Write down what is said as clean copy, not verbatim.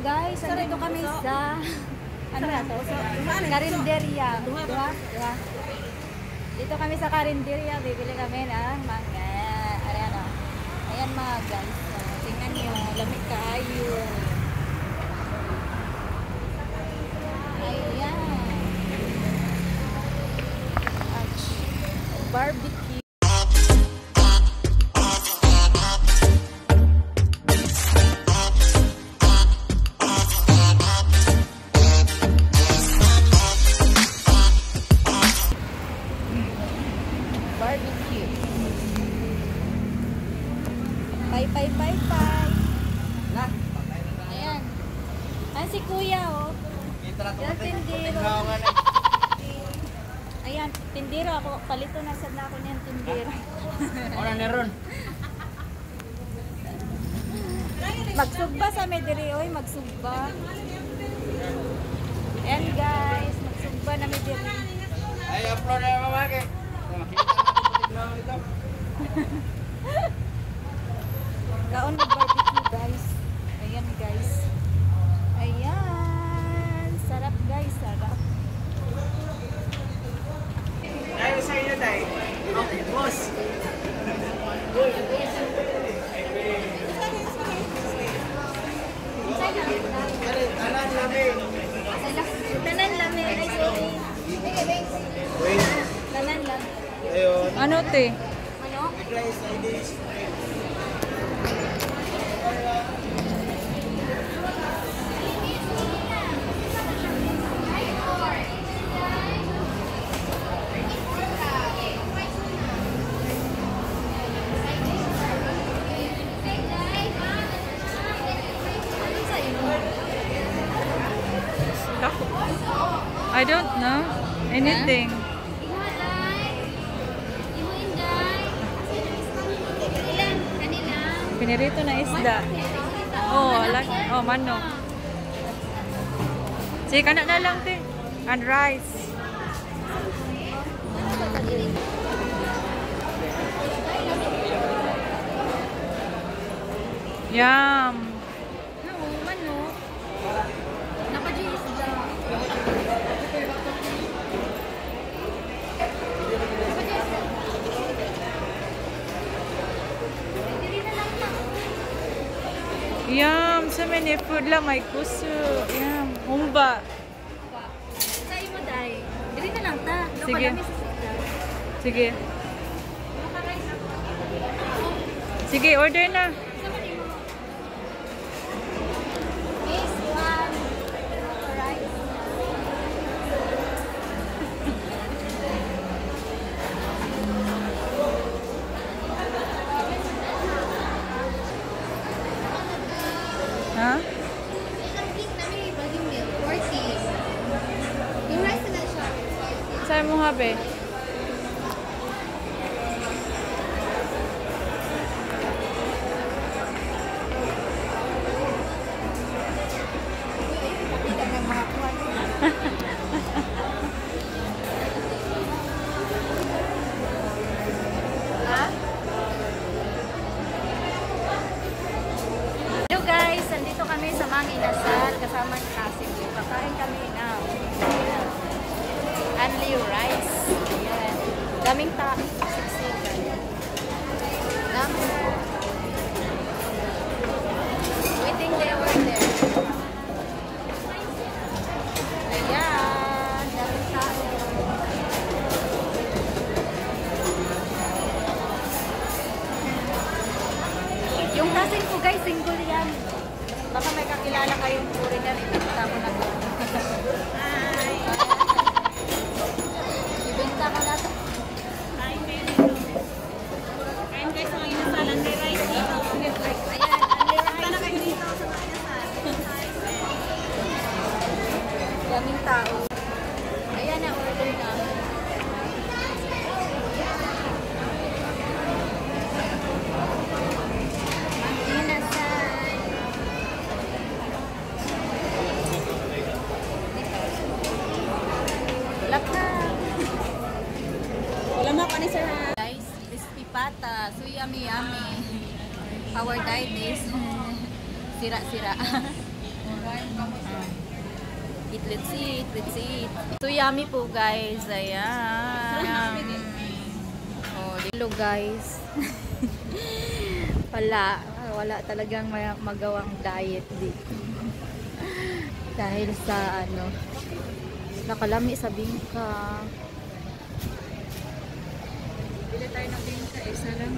guys, nandito kami sa ano na to? Karinderya. Diba? Dito kami sa Karinderya, bibili kami ng mga ano. Ayan mga guys. Tingnan niyo, lamig kaayo. Ayan. Barbecue. Barbecue. Pay. Ayan. Ayan si kuya, oh. Yan, tindero. Ayan, tindero ako. Palito na sad na ako niyan, tindero. Ano na ron? Magsugba sa mediri, oy. Magsugba. Ayan guys, magsugba na mediri. Ay, upload na yung mamaki. Kaon mag-barbecue guys. Ayan guys. Ayan. Sarap guys, sarap. Tayo sa inyo tayo. Okay, boss. Tanan lami. Tanan lami. Ay, sorry. Tanan lami. Ayun. Ano te? Ano? Guys, IDs. I don't know. Anything. Pinirito na isda. Oh, manok. Sige, kana na lang, te. And rice. Yum. No, manok. Naka-isda. Yum, so many food lang, may puso. Yum, humba. Sa'yo mo, Day. Dili na lang ta. Sige. Sige. Sige, order na. Miss, one rice. Ha? Saan mo habe? Hello guys, nandito kami sa Mang Inasal kasama ni Cassie. Kakain kami na only rice. Ayan. Daming siksikan. We think they were there. Ayan. Daming tao. Yung cousin ko guys, single yan. Baka may kakilala kayong foreigner, ibenta ko na to. Hi! Ibenta ko na to. Hi, Mary. Kain guys, mga inasalan. May rice dito. Ayan, only rice. Sana kayo dito sa mga inasalan. Daming tao. Ayan na, order na. Guys, crispy pata. So yummy. Our diet is sira-sira. Eat, let's eat, let's eat. So yummy po guys. Ayan. Oh, dilo guys. Wala talagang magawang diet dito. Dahil sa nakalami sa bingka. Bili tayo ng bingka, isa lang.